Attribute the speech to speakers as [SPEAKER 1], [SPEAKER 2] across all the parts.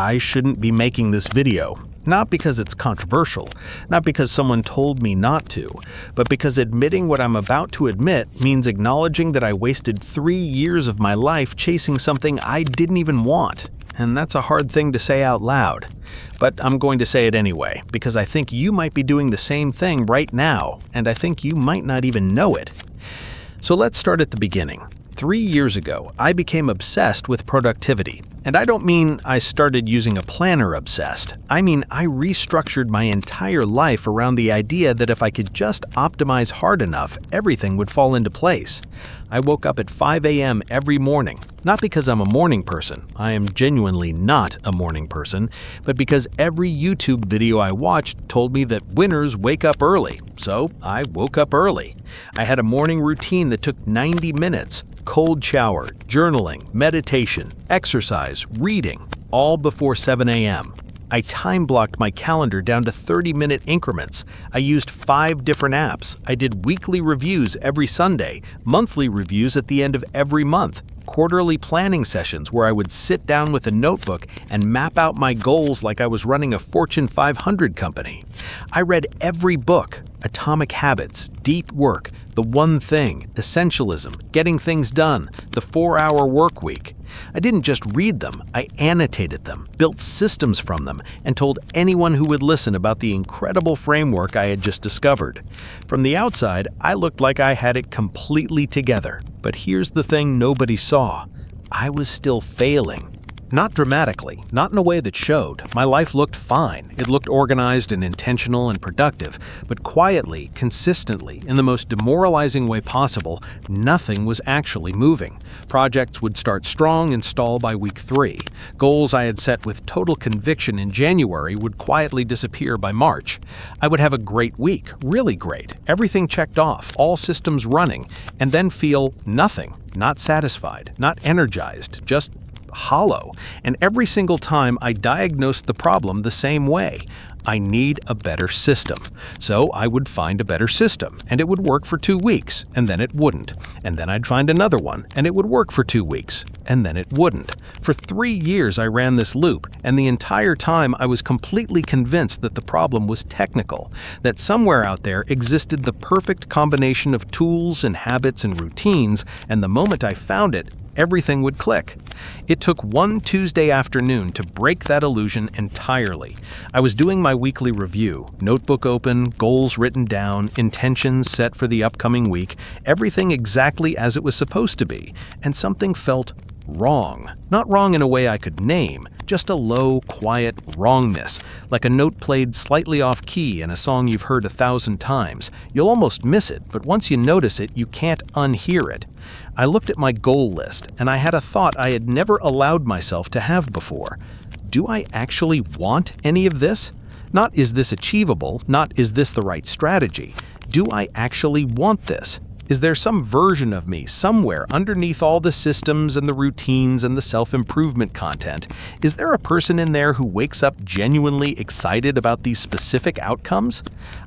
[SPEAKER 1] I shouldn't be making this video. Not because it's controversial, not because someone told me not to, but because admitting what I'm about to admit means acknowledging that I wasted 3 years of my life chasing something I didn't even want. And that's a hard thing to say out loud. But I'm going to say it anyway, because I think you might be doing the same thing right now, and I think you might not even know it. So let's start at the beginning. 3 years ago, I became obsessed with productivity. And I don't mean I started using a planner obsessed. I mean I restructured my entire life around the idea that if I could just optimize hard enough, everything would fall into place. I woke up at 5 a.m. every morning, not because I'm a morning person. I am genuinely not a morning person, but because every YouTube video I watched told me that winners wake up early. So I woke up early. I had a morning routine that took 90 minutes. Cold shower, journaling, meditation, exercise, reading, all before 7 a.m. I time-blocked my calendar down to 30-minute increments. I used 5 different apps. I did weekly reviews every Sunday, monthly reviews at the end of every month, quarterly planning sessions where I would sit down with a notebook and map out my goals like I was running a Fortune 500 company. I read every book: Atomic Habits, Deep Work, The One Thing, Essentialism, Getting Things Done, The 4-Hour Work Week. I didn't just read them, I annotated them, built systems from them, and told anyone who would listen about the incredible framework I had just discovered. From the outside, I looked like I had it completely together. But here's the thing nobody saw. I was still failing. Not dramatically, not in a way that showed. My life looked fine. It looked organized and intentional and productive, but quietly, consistently, in the most demoralizing way possible, nothing was actually moving. Projects would start strong and stall by week 3. Goals I had set with total conviction in January would quietly disappear by March. I would have a great week, really great, everything checked off, all systems running, and then feel nothing, not satisfied, not energized, just hollow. And every single time I diagnosed the problem the same way. I need a better system. So I would find a better system, and it would work for 2 weeks, and then it wouldn't. And then I'd find another one, and it would work for 2 weeks, and then it wouldn't. For 3 years I ran this loop, and the entire time I was completely convinced that the problem was technical, that somewhere out there existed the perfect combination of tools and habits and routines, and the moment I found it, everything would click. It took one Tuesday afternoon to break that illusion entirely. I was doing my weekly review, notebook open, goals written down, intentions set for the upcoming week, everything exactly as it was supposed to be, and something felt wrong. Not wrong in a way I could name, just a low, quiet wrongness, like a note played slightly off key in a song you've heard 1,000 times. You'll almost miss it, but once you notice it, you can't unhear it. I looked at my goal list, and I had a thought I had never allowed myself to have before. Do I actually want any of this? Not is this achievable, not is this the right strategy. Do I actually want this? Is there some version of me somewhere underneath all the systems and the routines and the self-improvement content? Is there a person in there who wakes up genuinely excited about these specific outcomes?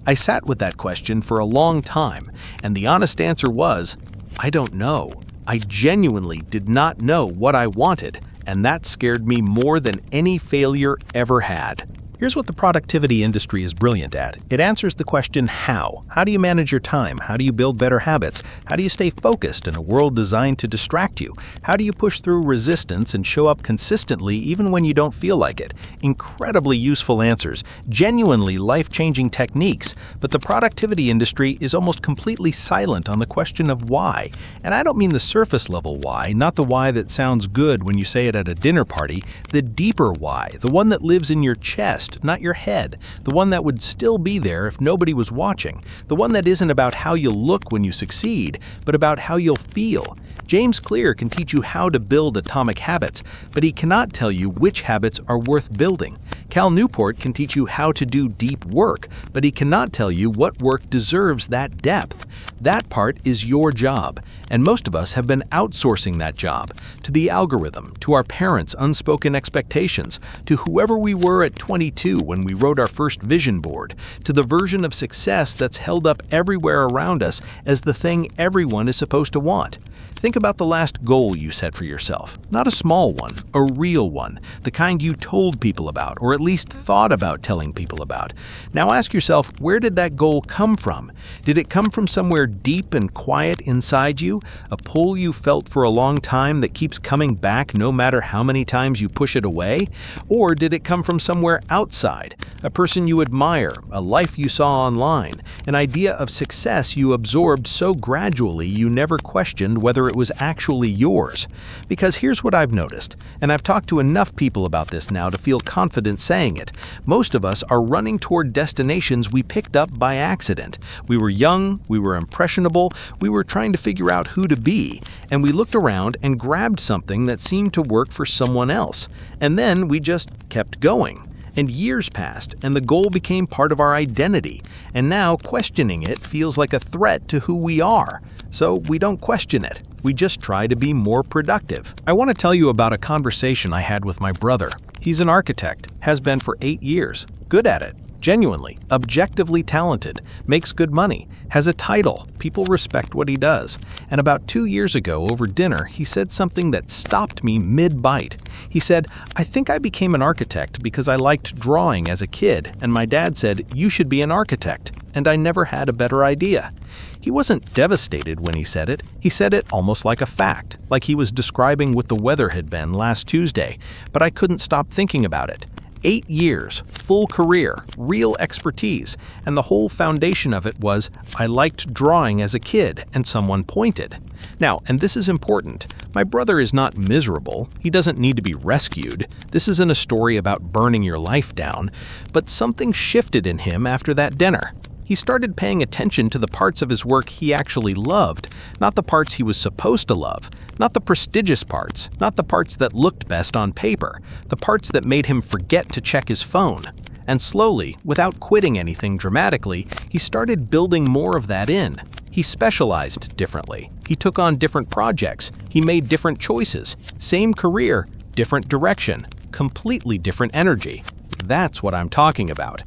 [SPEAKER 1] I sat with that question for a long time, and the honest answer was, I don't know. I genuinely did not know what I wanted, and that scared me more than any failure ever had. Here's what the productivity industry is brilliant at. It answers the question how. How do you manage your time? How do you build better habits? How do you stay focused in a world designed to distract you? How do you push through resistance and show up consistently even when you don't feel like it? Incredibly useful answers, genuinely life-changing techniques, but the productivity industry is almost completely silent on the question of why. And I don't mean the surface-level why, not the why that sounds good when you say it at a dinner party, the deeper why, the one that lives in your chest, not your head, the one that would still be there if nobody was watching, the one that isn't about how you'll look when you succeed, but about how you'll feel. James Clear can teach you how to build atomic habits, but he cannot tell you which habits are worth building. Cal Newport can teach you how to do deep work, but he cannot tell you what work deserves that depth. That part is your job, and most of us have been outsourcing that job to the algorithm, to our parents' unspoken expectations, to whoever we were at 22 when we wrote our first vision board, to the version of success that's held up everywhere around us as the thing everyone is supposed to want. Think about the last goal you set for yourself. Not a small one, a real one, the kind you told people about, or at least thought about telling people about. Now ask yourself, where did that goal come from? Did it come from somewhere deep and quiet inside you, a pull you felt for a long time that keeps coming back no matter how many times you push it away? Or did it come from somewhere outside, a person you admire, a life you saw online, an idea of success you absorbed so gradually you never questioned whether it was actually yours? Because here's what I've noticed, and I've talked to enough people about this now to feel confident saying it. Most of us are running toward destinations we picked up by accident. We were young, we were impressionable, we were trying to figure out who to be, and we looked around and grabbed something that seemed to work for someone else. And then we just kept going. And years passed, and the goal became part of our identity. And now questioning it feels like a threat to who we are. So we don't question it. We just try to be more productive. I want to tell you about a conversation I had with my brother. He's an architect, has been for 8 years, good at it, genuinely, objectively talented, makes good money, has a title, people respect what he does. And about 2 years ago over dinner, he said something that stopped me mid-bite. He said, "I think I became an architect because I liked drawing as a kid, and my dad said, 'You should be an architect,' and I never had a better idea." He wasn't devastated when he said it. He said it almost like a fact, like he was describing what the weather had been last Tuesday, but I couldn't stop thinking about it. 8 years, full career, real expertise, and the whole foundation of it was, I liked drawing as a kid, and someone pointed. Now, and this is important, my brother is not miserable. He doesn't need to be rescued. This isn't a story about burning your life down, but something shifted in him after that dinner. He started paying attention to the parts of his work he actually loved, not the parts he was supposed to love, not the prestigious parts, not the parts that looked best on paper, the parts that made him forget to check his phone. And slowly, without quitting anything dramatically, he started building more of that in. He specialized differently. He took on different projects. He made different choices. Same career, different direction, completely different energy. That's what I'm talking about.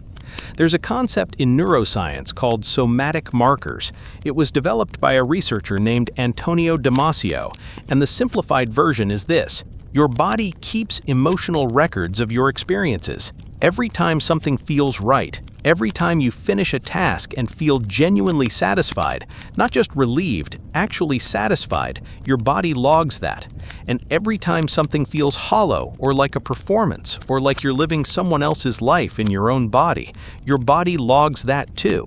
[SPEAKER 1] There's a concept in neuroscience called somatic markers. It was developed by a researcher named Antonio Damasio, and the simplified version is this. Your body keeps emotional records of your experiences. Every time something feels right, every time you finish a task and feel genuinely satisfied, not just relieved, actually satisfied, your body logs that. And every time something feels hollow or like a performance or like you're living someone else's life in your own body, your body logs that too.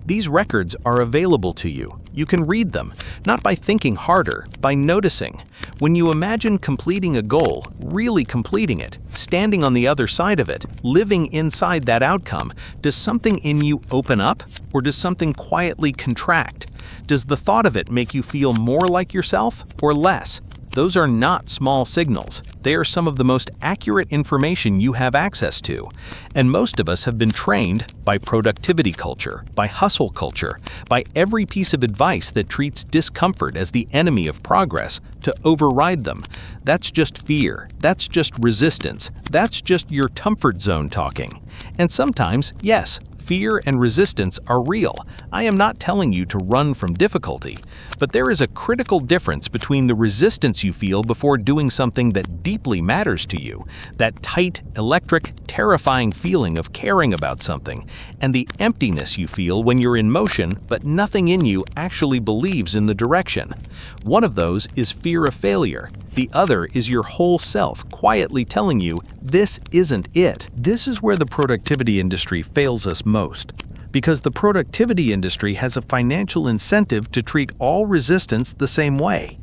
[SPEAKER 1] These records are available to you. You can read them, not by thinking harder, by noticing. When you imagine completing a goal, really completing it, standing on the other side of it, living inside that outcome, does something in you open up, or does something quietly contract? Does the thought of it make you feel more like yourself or less? Those are not small signals. They are some of the most accurate information you have access to. And most of us have been trained by productivity culture, by hustle culture, by every piece of advice that treats discomfort as the enemy of progress, to override them. That's just fear. That's just resistance. That's just your comfort zone talking. And sometimes, yes, fear and resistance are real. I am not telling you to run from difficulty, but there is a critical difference between the resistance you feel before doing something that deeply matters to you, that tight, electric, terrifying feeling of caring about something, and the emptiness you feel when you're in motion but nothing in you actually believes in the direction. One of those is fear of failure. The other is your whole self quietly telling you, this isn't it. This is where the productivity industry fails us most, because the productivity industry has a financial incentive to treat all resistance the same way.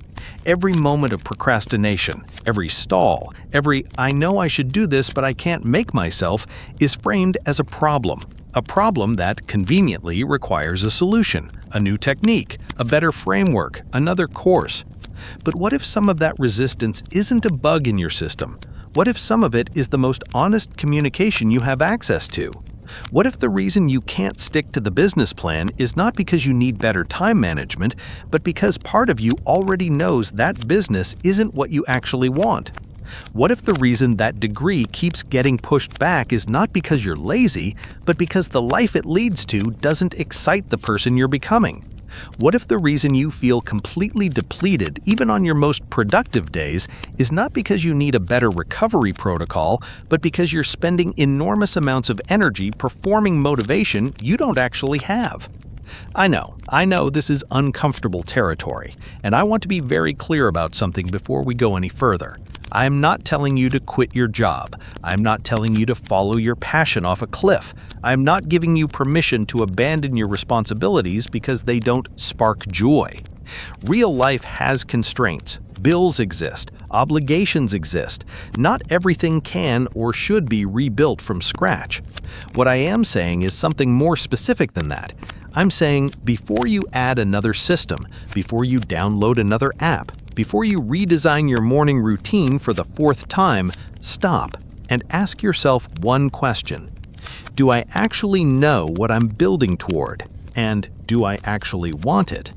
[SPEAKER 1] Every moment of procrastination, every stall, every "I know I should do this but I can't make myself" is framed as a problem that conveniently requires a solution, a new technique, a better framework, another course. But what if some of that resistance isn't a bug in your system? What if some of it is the most honest communication you have access to? What if the reason you can't stick to the business plan is not because you need better time management, but because part of you already knows that business isn't what you actually want? What if the reason that degree keeps getting pushed back is not because you're lazy, but because the life it leads to doesn't excite the person you're becoming? What if the reason you feel completely depleted, even on your most productive days, is not because you need a better recovery protocol, but because you're spending enormous amounts of energy performing motivation you don't actually have? I know this is uncomfortable territory, and I want to be very clear about something before we go any further. I am not telling you to quit your job. I am not telling you to follow your passion off a cliff. I am not giving you permission to abandon your responsibilities because they don't spark joy. Real life has constraints. Bills exist. Obligations exist. Not everything can or should be rebuilt from scratch. What I am saying is something more specific than that. I'm saying before you add another system, before you download another app, before you redesign your morning routine for the 4th time, stop and ask yourself one question. Do I actually know what I'm building toward? And do I actually want it?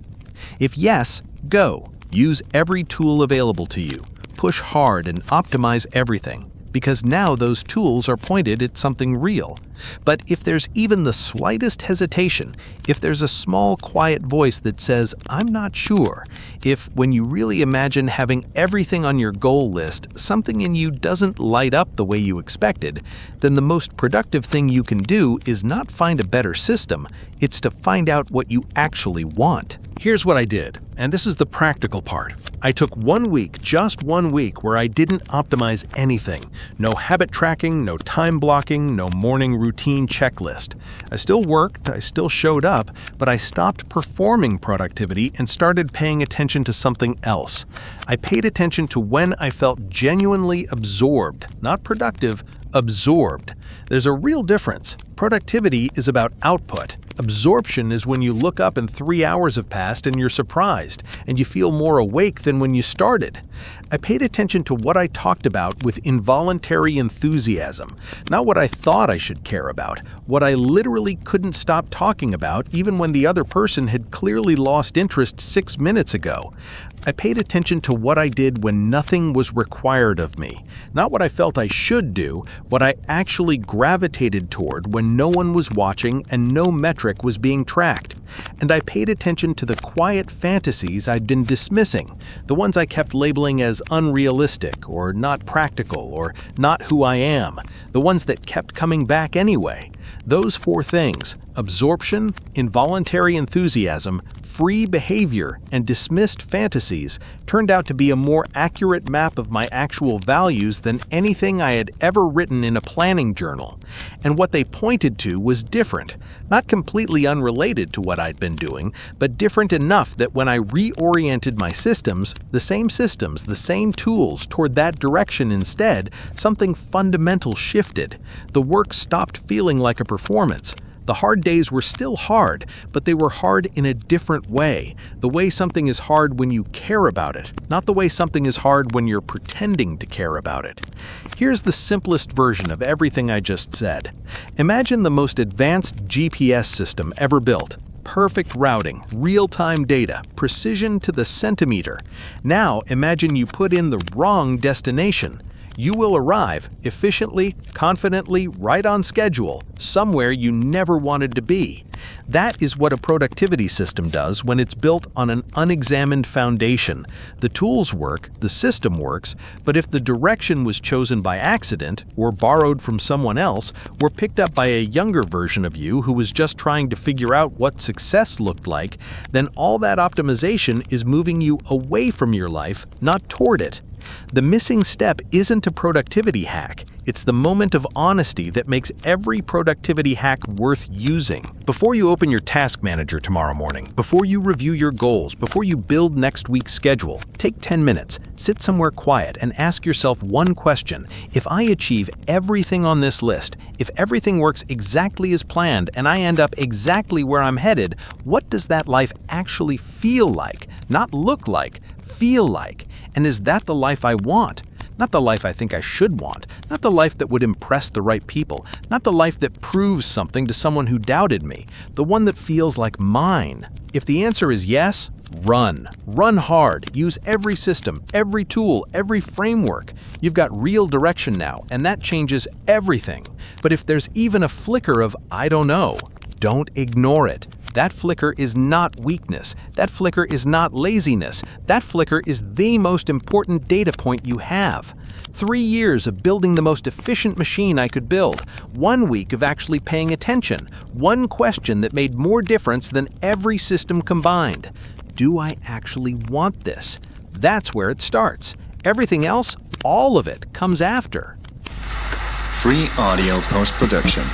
[SPEAKER 1] If yes, go. Use every tool available to you. Push hard and optimize everything, because now those tools are pointed at something real. But if there's even the slightest hesitation, if there's a small quiet voice that says, "I'm not sure," if when you really imagine having everything on your goal list, something in you doesn't light up the way you expected, then the most productive thing you can do is not find a better system, it's to find out what you actually want. Here's what I did, and this is the practical part. I took 1 week, just 1 week, where I didn't optimize anything. No habit tracking, no time blocking, no morning routine checklist. I still worked, I still showed up, but I stopped performing productivity and started paying attention to something else. I paid attention to when I felt genuinely absorbed, not productive, absorbed. There's a real difference. Productivity is about output. Absorption is when you look up and 3 hours have passed and you're surprised, and you feel more awake than when you started. I paid attention to what I talked about with involuntary enthusiasm, not what I thought I should care about, what I literally couldn't stop talking about even when the other person had clearly lost interest 6 minutes ago. I paid attention to what I did when nothing was required of me, not what I felt I should do, what I actually gravitated toward when no one was watching and no metric was being tracked. And I paid attention to the quiet fantasies I'd been dismissing, the ones I kept labeling as unrealistic or not practical or not who I am, the ones that kept coming back anyway. Those 4 things, absorption, involuntary enthusiasm, free behavior, and dismissed fantasies, turned out to be a more accurate map of my actual values than anything I had ever written in a planning journal. And what they pointed to was different, not completely unrelated to what I'd been doing, but different enough that when I reoriented my systems, the same tools toward that direction instead, something fundamental shifted. The work stopped feeling like a performance. The hard days were still hard, but they were hard in a different way. The way something is hard when you care about it, not the way something is hard when you're pretending to care about it. Here's the simplest version of everything I just said. Imagine the most advanced GPS system ever built. Perfect routing, real-time data, precision to the centimeter. Now imagine you put in the wrong destination. You will arrive efficiently, confidently, right on schedule, somewhere you never wanted to be. That is what a productivity system does when it's built on an unexamined foundation. The tools work, the system works, but if the direction was chosen by accident, or borrowed from someone else, or picked up by a younger version of you who was just trying to figure out what success looked like, then all that optimization is moving you away from your life, not toward it. The missing step isn't a productivity hack. It's the moment of honesty that makes every productivity hack worth using. Before you open your task manager tomorrow morning, before you review your goals, before you build next week's schedule, take 10 minutes, sit somewhere quiet and ask yourself one question. If I achieve everything on this list, if everything works exactly as planned and I end up exactly where I'm headed, what does that life actually feel like? Not look like, feel like. And is that the life I want? not the life I think I should want, not the life that would impress the right people, not the life that proves something to someone who doubted me, the one that feels like mine. If the answer is yes, run. Run hard. Use every system, every tool, every framework. You've got real direction now, and that changes everything. But if there's even a flicker of I don't know, don't ignore it. That flicker is not weakness. That flicker is not laziness. That flicker is the most important data point you have. 3 years of building the most efficient machine I could build. 1 week of actually paying attention. 1 question that made more difference than every system combined. Do I actually want this? That's where it starts. Everything else, all of it, comes after.
[SPEAKER 2] Free audio post-production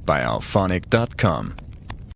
[SPEAKER 2] by alphonic.com.